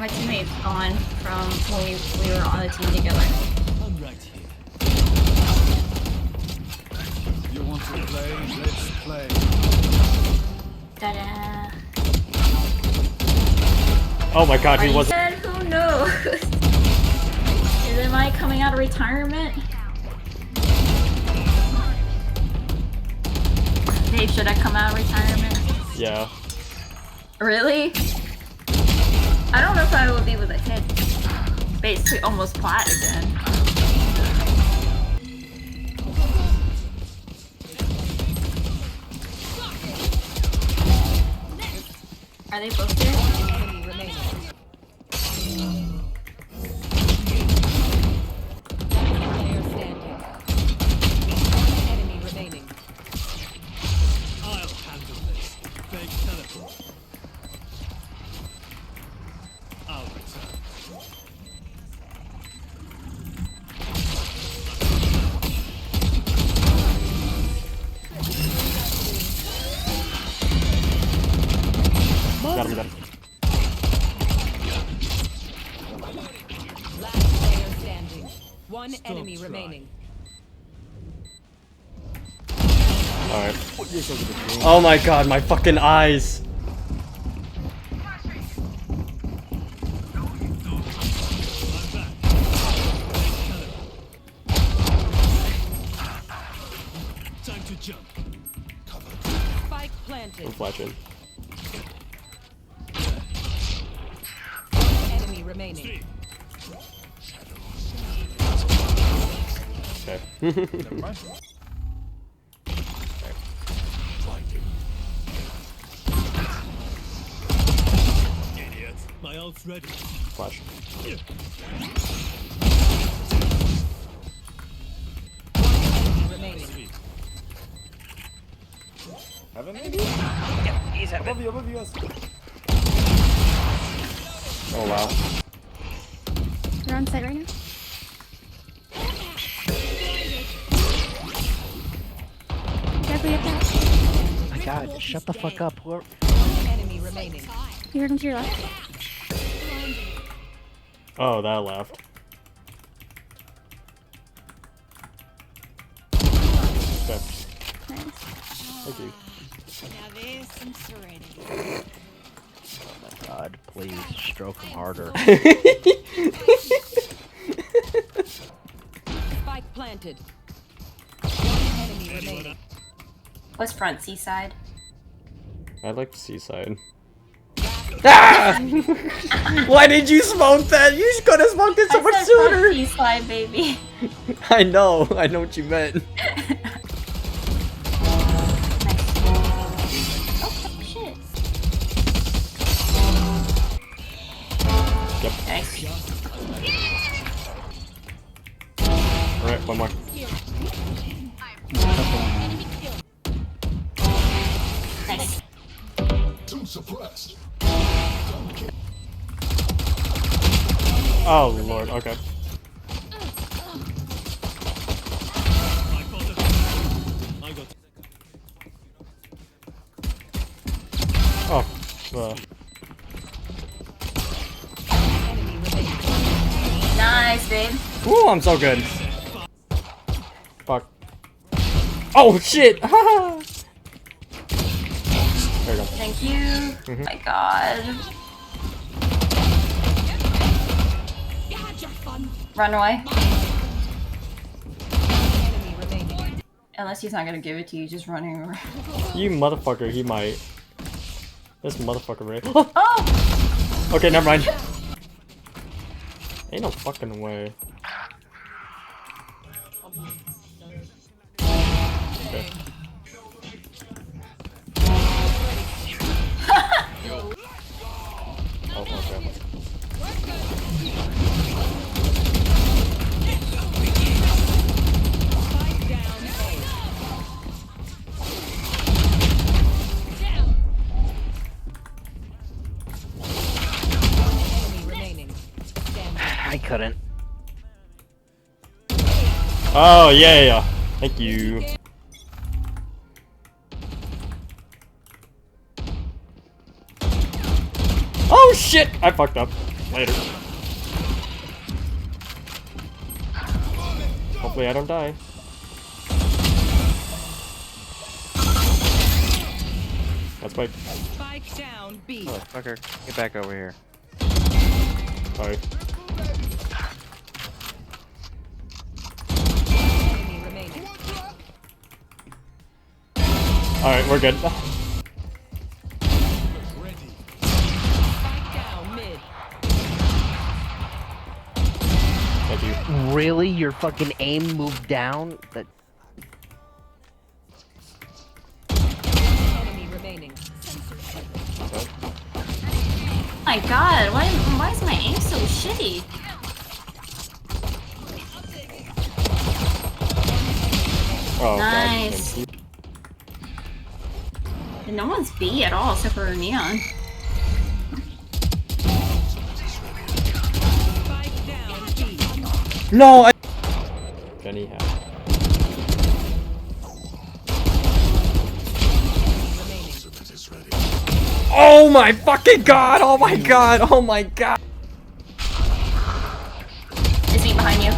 my teammate's gone from when we were on the team together. I'm right here. You want to play? Let's play. Ta-da! Oh my god, he Are wasn't. you dead? Who knows? Am I coming out of retirement? Dave, should I come out of retirement? Yeah. Really? I don't know if I will be able to hit basically almost plat again. Are they both there? Enemy remaining. Player standing. Enemy remaining. I'll handle this. Fake teleport. I'll return. Got him, got him. Last player standing. One enemy try. remaining. Alright. Oh my god, my fucking eyes. Time to jump. Spike planted. I'm flashing. Enemy remaining. Okay. Never mind. Idiot. My ult's ready. Flash. Enemy remaining. Haven't maybe? He's having. Above you, yes. Oh wow. You're on site right now? Carefully up there. My god, shut the fuck up. We're... Enemy remaining. You heard him to your left. Oh, that left. Okay. Nice. Thank you. Now there's some serenity. Oh my god, please stroke him harder. Spike planted. One enemy remaining. What's front? Seaside? I like Seaside. Ah! Why did you smoke that? You could have smoked it so much front sooner. Seaside, baby. I know what you meant. Oh, shit. Yep. Nice. Alright, one more. Nice. Oh lord, okay. I got. Oh. Enemy remaining. Nice, babe. Ooh, I'm so good. Fuck. Oh shit! There you go. Thank you. Oh my god. Run away. Enemy remaining. Unless he's not gonna give it to you, just running over. You motherfucker, he might. This motherfucker, right? Oh! Okay, never mind. Ain't no fucking way. Okay. Oh, okay. Spike down A. Enemy remaining. Standing. I couldn't. Oh, yeah. Thank you. Oh shit! I fucked up. Later. Hopefully I don't die. That's Spike. Spike down B. Fucker, get back over here. Sorry. Enemy remaining. Alright, we're good. Spike down mid. Thank you. Really? Your fucking aim moved down? That Enemy remaining. Oh my god, why is my aim so shitty? Oh, Nice. God. Thank you. And no one's B at all except for Neon. Spike down B. No, I. Jenny had. Oh my fucking god! Oh my god! Oh my god! Is he behind you?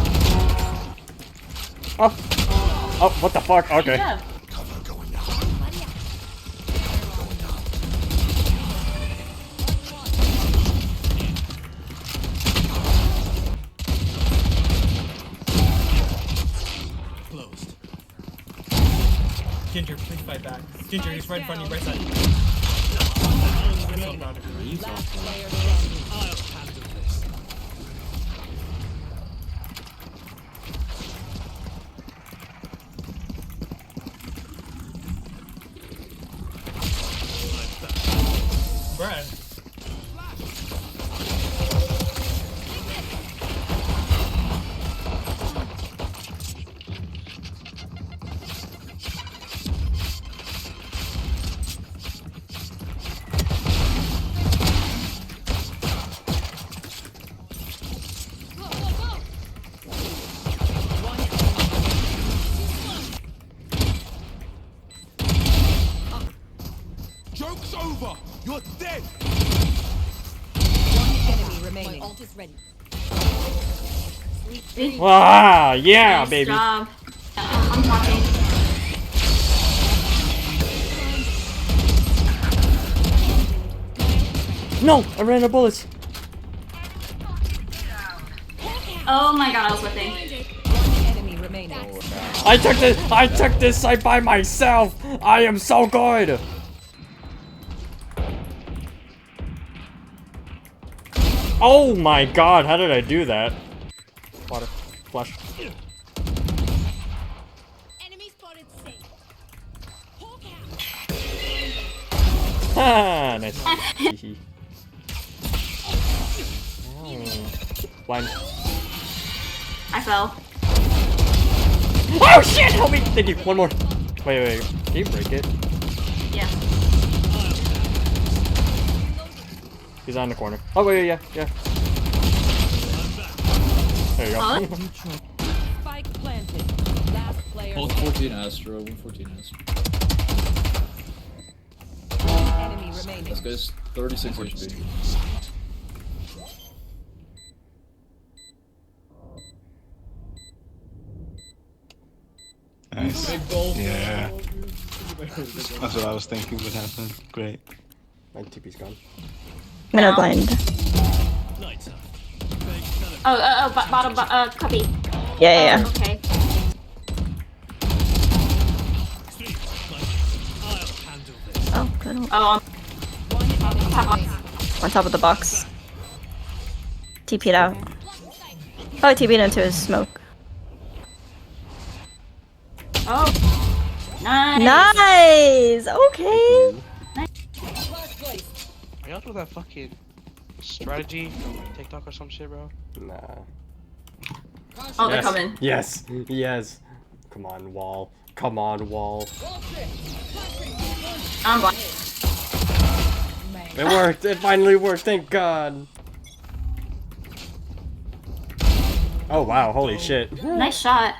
Oh. Oh, what the fuck? Okay. Yeah. Closed. Ginger, please fight back. Ginger, he's right in front of you, right side. Last player standing. I'll handle this. Bruh. Joke's over! You're dead! One enemy remaining. Ult is ready. Ah, yeah, Nice baby. job. I'm talking. No, I ran out of bullets. Oh my god, I was whipping. One enemy remaining. I took this site by myself. I am so good. Oh my god, how did I do that? Water, flush. Enemy spotted C. Hawk out. Ah, nice. Hee Blind. I fell. Oh shit! Help me! Thank you. One more. Wait. Can you break it? Yeah. He's on the corner. Oh wait, yeah. There you go. Huh? Spike planted. Last player. 114 Astro, 114 Astro. One enemy remaining. This guy's 36 HP. Nice. Big goal. Yeah. That's what I was thinking would happen. Great. My TP's gone. I'm gonna blind. Night. Bottom, copy. Yeah. Okay. Sleep. I'll handle this. Oh, good. Oh, One enemy remaining. On top of the box. TP'd out. Oh, TP'd into his smoke. oh. Nice. Nice! Okay. Are y'all doing that fucking strategy from like TikTok or some shit, bro? Nah. Oh, they're coming. Yes. Come on, wall. Come on, wall. I'm blind. It worked. It finally worked. Thank God. Oh wow! Holy shit. Nice shot.